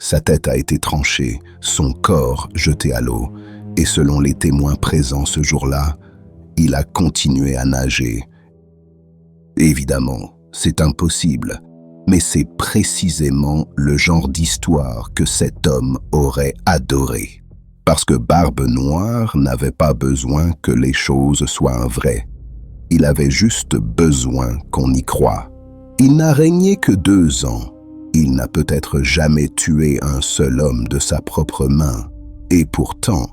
Sa tête a été tranchée, son corps jeté à l'eau, et selon les témoins présents ce jour-là, il a continué à nager. Évidemment, c'est impossible, mais c'est précisément le genre d'histoire que cet homme aurait adoré. Parce que Barbe Noire n'avait pas besoin que les choses soient vraies. Il avait juste besoin qu'on y croie. Il n'a régné que 2 ans. Il n'a peut-être jamais tué un seul homme de sa propre main. Et pourtant,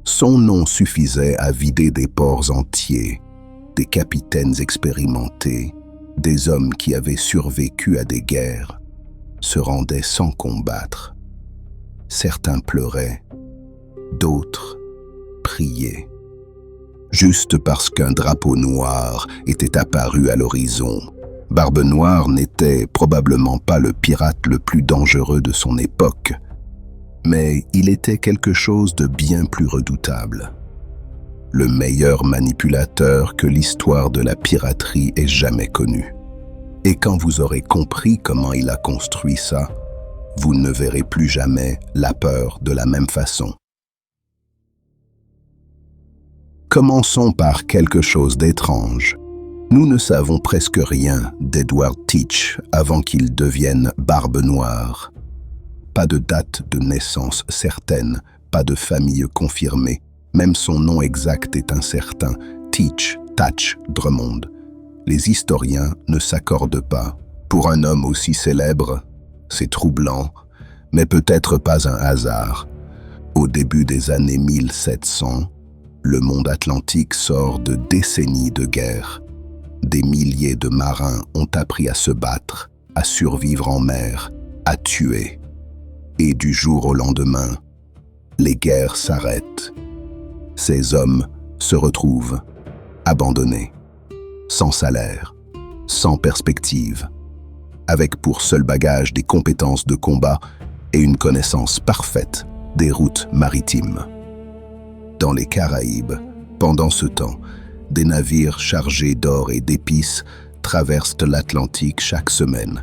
son nom suffisait à vider des ports entiers, des capitaines expérimentés, des hommes qui avaient survécu à des guerres, se rendaient sans combattre. Certains pleuraient, d'autres priaient. Juste parce qu'un drapeau noir était apparu à l'horizon, Barbe Noire n'était probablement pas le pirate le plus dangereux de son époque, mais il était quelque chose de bien plus redoutable. Le meilleur manipulateur que l'histoire de la piraterie ait jamais connu. Et quand vous aurez compris comment il a construit ça, vous ne verrez plus jamais la peur de la même façon. Commençons par quelque chose d'étrange. Nous ne savons presque rien d'Edward Teach avant qu'il devienne Barbe Noire. Pas de date de naissance certaine, pas de famille confirmée. Même son nom exact est incertain, Teach Thatch Drummond. Les historiens ne s'accordent pas. Pour un homme aussi célèbre, c'est troublant, mais peut-être pas un hasard. Au début des années 1700, le monde atlantique sort de décennies de guerre. Des milliers de marins ont appris à se battre, à survivre en mer, à tuer. Et du jour au lendemain, les guerres s'arrêtent. Ces hommes se retrouvent abandonnés, sans salaire, sans perspective, avec pour seul bagage des compétences de combat et une connaissance parfaite des routes maritimes. Dans les Caraïbes, pendant ce temps, des navires chargés d'or et d'épices traversent l'Atlantique chaque semaine.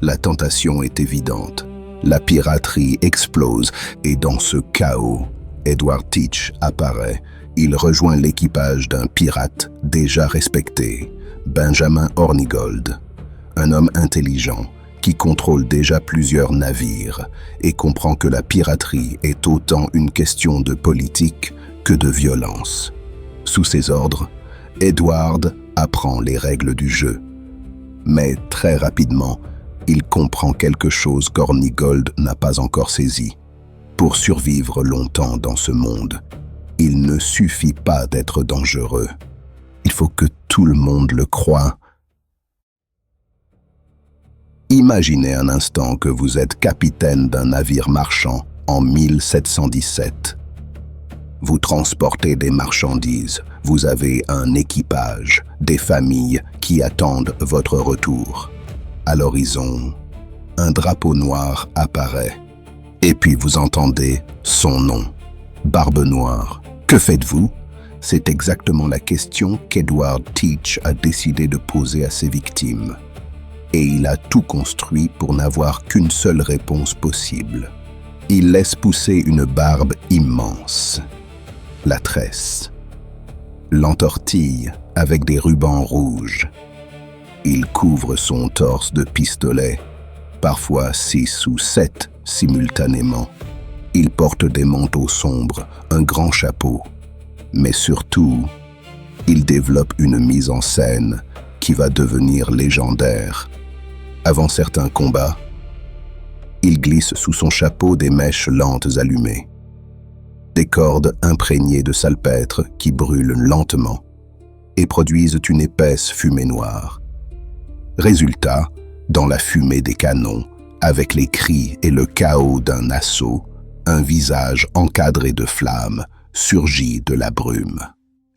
La tentation est évidente. La piraterie explose et dans ce chaos, Edward Teach apparaît. Il rejoint l'équipage d'un pirate déjà respecté, Benjamin Hornigold, un homme intelligent qui contrôle déjà plusieurs navires et comprend que la piraterie est autant une question de politique que de violence. Sous ses ordres, Edward apprend les règles du jeu. Mais très rapidement, il comprend quelque chose qu'Hornigold n'a pas encore saisi. Pour survivre longtemps dans ce monde, il ne suffit pas d'être dangereux. Il faut que tout le monde le croie. Imaginez un instant que vous êtes capitaine d'un navire marchand en 1717. Vous transportez des marchandises, vous avez un équipage, des familles qui attendent votre retour. À l'horizon, un drapeau noir apparaît. Et puis vous entendez son nom, Barbe Noire. Que faites-vous? C'est exactement la question qu'Edward Teach a décidé de poser à ses victimes. Et il a tout construit pour n'avoir qu'une seule réponse possible. Il laisse pousser une barbe immense. La tresse, l'entortille avec des rubans rouges. Il couvre son torse de pistolets, parfois 6 ou 7 simultanément. Il porte des manteaux sombres, un grand chapeau. Mais surtout, il développe une mise en scène qui va devenir légendaire. Avant certains combats, il glisse sous son chapeau des mèches lentes allumées. Des cordes imprégnées de salpêtre qui brûlent lentement et produisent une épaisse fumée noire. Résultat, dans la fumée des canons, avec les cris et le chaos d'un assaut, un visage encadré de flammes surgit de la brume.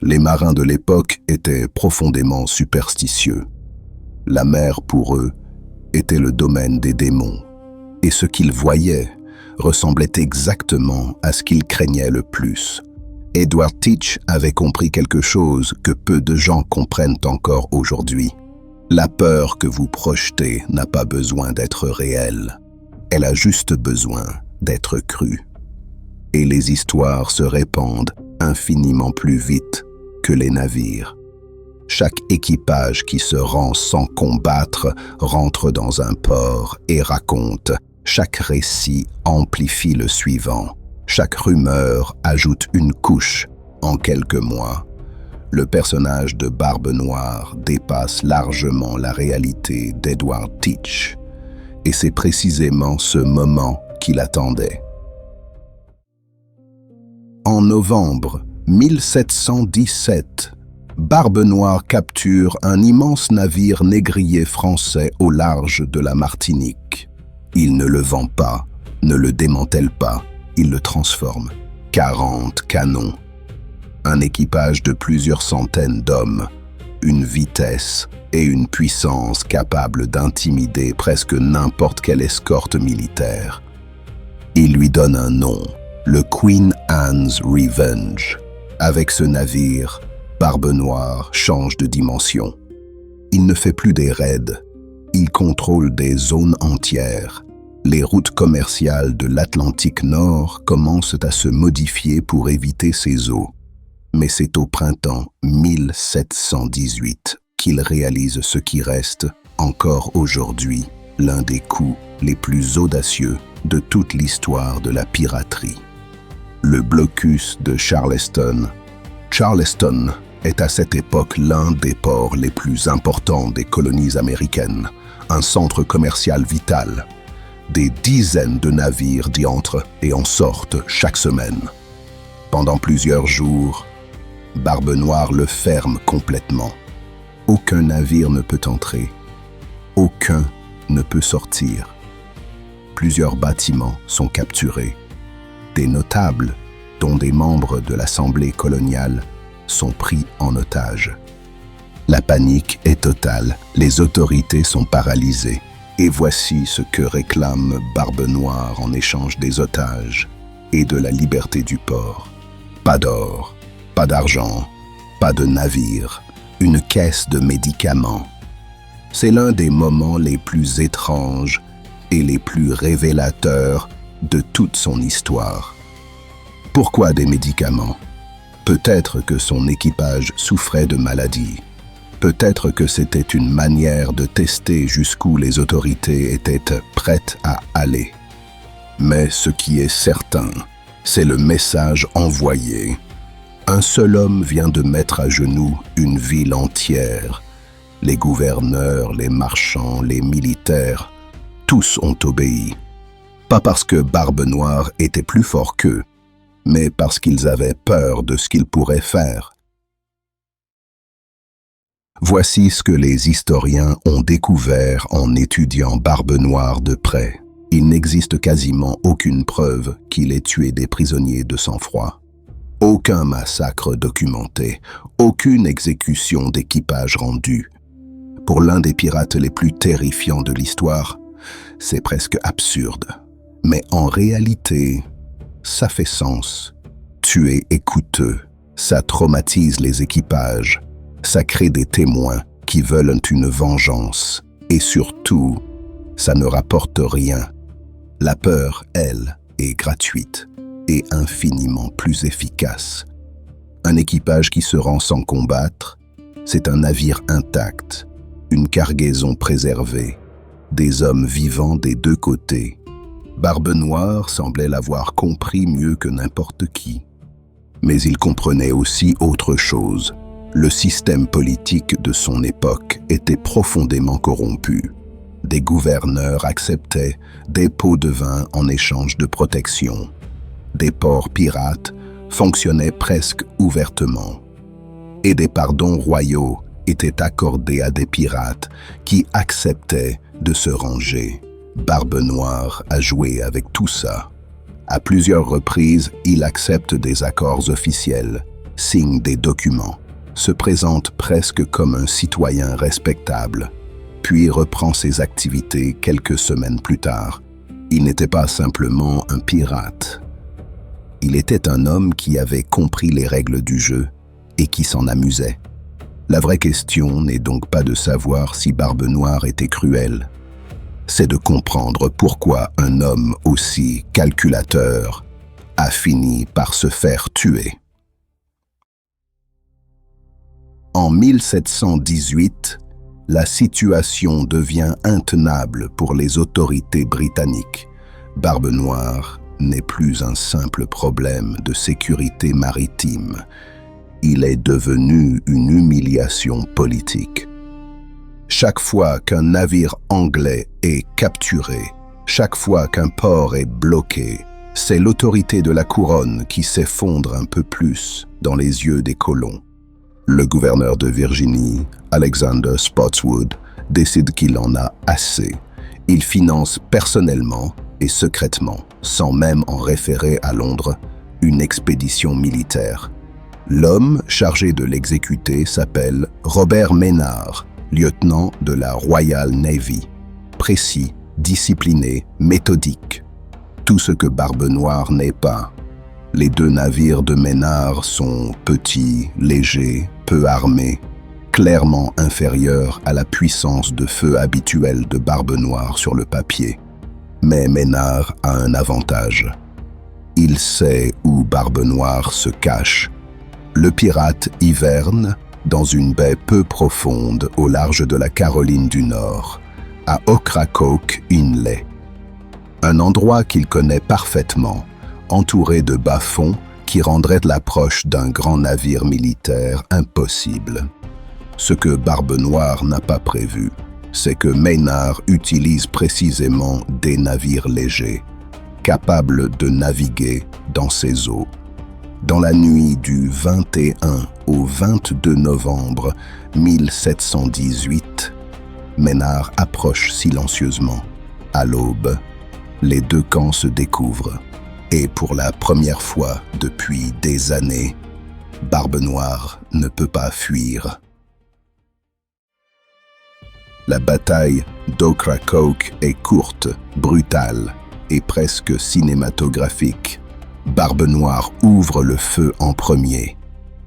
Les marins de l'époque étaient profondément superstitieux. La mer, pour eux, était le domaine des démons, et ce qu'ils voyaient ressemblait exactement à ce qu'ils craignaient le plus. Edward Teach avait compris quelque chose que peu de gens comprennent encore aujourd'hui. La peur que vous projetez n'a pas besoin d'être réelle. Elle a juste besoin d'être crue. Et les histoires se répandent infiniment plus vite que les navires. Chaque équipage qui se rend sans combattre rentre dans un port et raconte. Chaque récit amplifie le suivant. Chaque rumeur ajoute une couche. En quelques mois, le personnage de Barbe Noire dépasse largement la réalité d'Edward Teach. Et c'est précisément ce moment qu'il attendait. En novembre 1717, Barbe Noire capture un immense navire négrier français au large de la Martinique. Il ne le vend pas, ne le démantèle pas, il le transforme. 40 canons, un équipage de plusieurs centaines d'hommes, une vitesse et une puissance capables d'intimider presque n'importe quelle escorte militaire. Il lui donne un nom, le Queen Anne's Revenge. Avec ce navire, Barbe Noire change de dimension. Il ne fait plus des raids, il contrôle des zones entières. Les routes commerciales de l'Atlantique Nord commencent à se modifier pour éviter ses eaux. Mais c'est au printemps 1718 qu'il réalise ce qui reste, encore aujourd'hui, l'un des coups les plus audacieux de toute l'histoire de la piraterie. Le blocus de Charleston. Charleston est à cette époque l'un des ports les plus importants des colonies américaines, un centre commercial vital. Des dizaines de navires y entrent et en sortent chaque semaine. Pendant plusieurs jours, Barbe Noire le ferme complètement. Aucun navire ne peut entrer, aucun ne peut sortir. Plusieurs bâtiments sont capturés. Des notables, dont des membres de l'Assemblée coloniale, sont pris en otage. La panique est totale, les autorités sont paralysées. Et voici ce que réclame Barbe Noire en échange des otages et de la liberté du port. Pas d'or, pas d'argent, pas de navire, une caisse de médicaments. C'est l'un des moments les plus étranges et les plus révélateurs de toute son histoire. Pourquoi des médicaments? Peut-être que son équipage souffrait de maladies. Peut-être que c'était une manière de tester jusqu'où les autorités étaient prêtes à aller. Mais ce qui est certain, c'est le message envoyé. Un seul homme vient de mettre à genoux une ville entière. Les gouverneurs, les marchands, les militaires, tous ont obéi. Pas parce que Barbe Noire était plus fort qu'eux, mais parce qu'ils avaient peur de ce qu'il pourrait faire. Voici ce que les historiens ont découvert en étudiant Barbe Noire de près. Il n'existe quasiment aucune preuve qu'il ait tué des prisonniers de sang-froid. Aucun massacre documenté, aucune exécution d'équipage rendue. Pour l'un des pirates les plus terrifiants de l'histoire, c'est presque absurde. Mais en réalité, ça fait sens. Tuer est coûteux, ça traumatise les équipages, ça crée des témoins qui veulent une vengeance. Et surtout, ça ne rapporte rien. La peur, elle, est gratuite et infiniment plus efficace. Un équipage qui se rend sans combattre, c'est un navire intact, une cargaison préservée, des hommes vivants des deux côtés. Barbe Noire semblait l'avoir compris mieux que n'importe qui. Mais il comprenait aussi autre chose. Le système politique de son époque était profondément corrompu. Des gouverneurs acceptaient des pots de vin en échange de protection. Des ports pirates fonctionnaient presque ouvertement. Et des pardons royaux étaient accordés à des pirates qui acceptaient de se ranger. Barbe Noire a joué avec tout ça. À plusieurs reprises, il accepte des accords officiels, signe des documents, se présente presque comme un citoyen respectable, puis reprend ses activités quelques semaines plus tard. Il n'était pas simplement un pirate. Il était un homme qui avait compris les règles du jeu et qui s'en amusait. La vraie question n'est donc pas de savoir si Barbe Noire était cruel, c'est de comprendre pourquoi un homme aussi calculateur a fini par se faire tuer. En 1718, la situation devient intenable pour les autorités britanniques. Barbe Noire n'est plus un simple problème de sécurité maritime. Il est devenu une humiliation politique. Chaque fois qu'un navire anglais est capturé, chaque fois qu'un port est bloqué, c'est l'autorité de la couronne qui s'effondre un peu plus dans les yeux des colons. Le gouverneur de Virginie, Alexander Spotswood, décide qu'il en a assez. Il finance personnellement et secrètement, sans même en référer à Londres, une expédition militaire. L'homme chargé de l'exécuter s'appelle Robert Maynard, lieutenant de la Royal Navy. Précis, discipliné, méthodique. Tout ce que Barbe Noire n'est pas. Les deux navires de Maynard sont petits, légers, peu armés, clairement inférieurs à la puissance de feu habituelle de Barbe Noire sur le papier. Mais Maynard a un avantage. Il sait où Barbe Noire se cache. Le pirate hiverne dans une baie peu profonde au large de la Caroline du Nord, à Ocracoke Inlet. Un endroit qu'il connaît parfaitement, entouré de bas-fonds qui rendraient l'approche d'un grand navire militaire impossible. Ce que Barbe Noire n'a pas prévu, c'est que Maynard utilise précisément des navires légers, capables de naviguer dans ces eaux. Dans la nuit du 21 au 22 novembre 1718, Maynard approche silencieusement. À l'aube, les deux camps se découvrent. Et pour la première fois depuis des années, Barbe Noire ne peut pas fuir. La bataille d'Ocracoke est courte, brutale et presque cinématographique. Barbe Noire ouvre le feu en premier.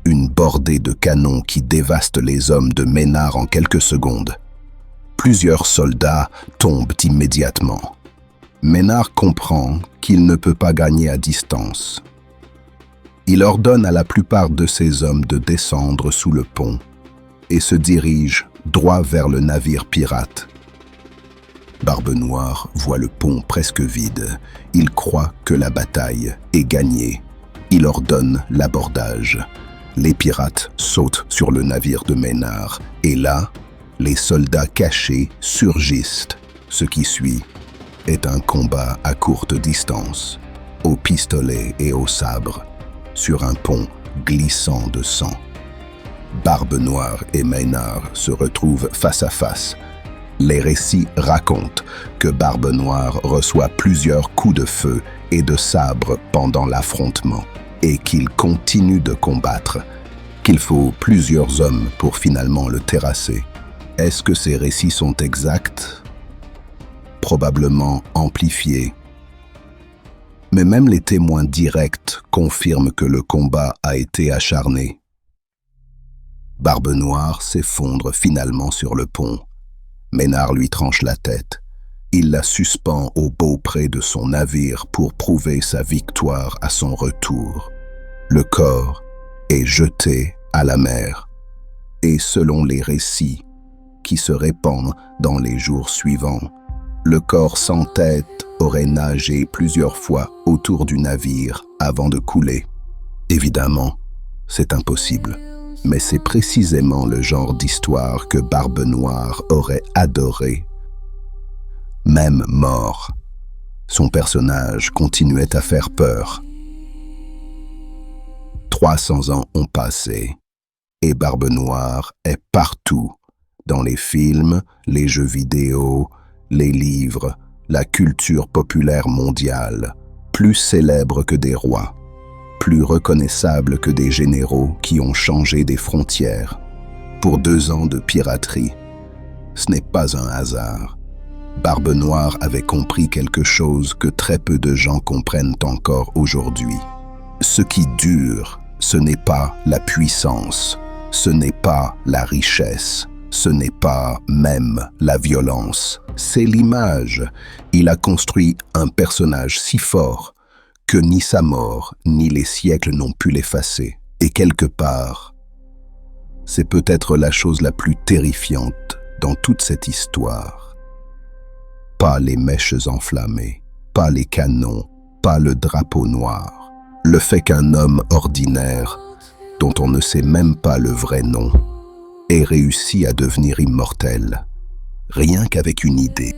Une bordée de canons qui dévaste les hommes de Maynard en quelques secondes. Plusieurs soldats tombent immédiatement. Maynard comprend qu'il ne peut pas gagner à distance. Il ordonne à la plupart de ses hommes de descendre sous le pont et se dirige droit vers le navire pirate. Barbe Noire voit le pont presque vide. Il croit que la bataille est gagnée. Il ordonne l'abordage. Les pirates sautent sur le navire de Maynard et là, les soldats cachés surgissent. Ce qui suit est un combat à courte distance, au pistolet et au sabre, sur un pont glissant de sang. Barbe Noire et Maynard se retrouvent face à face. Les récits racontent que Barbe Noire reçoit plusieurs coups de feu et de sabre pendant l'affrontement et qu'il continue de combattre, qu'il faut plusieurs hommes pour finalement le terrasser. Est-ce que ces récits sont exacts ? Probablement amplifiés. Mais même les témoins directs confirment que le combat a été acharné. Barbe Noire s'effondre finalement sur le pont. Maynard lui tranche la tête. Il la suspend au beaupré de son navire pour prouver sa victoire à son retour. Le corps est jeté à la mer. Et selon les récits qui se répandent dans les jours suivants, le corps sans tête aurait nagé plusieurs fois autour du navire avant de couler. Évidemment, c'est impossible. Mais c'est précisément le genre d'histoire que Barbe Noire aurait adoré. Même mort, son personnage continuait à faire peur. 300 ans ont passé et Barbe Noire est partout, dans les films, les jeux vidéo, les livres, la culture populaire mondiale, plus célèbre que des rois, plus reconnaissable que des généraux qui ont changé des frontières. Pour 2 ans de piraterie, ce n'est pas un hasard. Barbe Noire avait compris quelque chose que très peu de gens comprennent encore aujourd'hui. Ce qui dure, ce n'est pas la puissance, ce n'est pas la richesse, Ce n'est pas même la violence, c'est l'image. Il a construit un personnage si fort que ni sa mort ni les siècles n'ont pu l'effacer. Et quelque part, c'est peut-être la chose la plus terrifiante dans toute cette histoire. Pas les mèches enflammées, pas les canons, pas le drapeau noir. Le fait qu'un homme ordinaire, dont on ne sait même pas le vrai nom, ait réussi à devenir immortel, rien qu'avec une idée.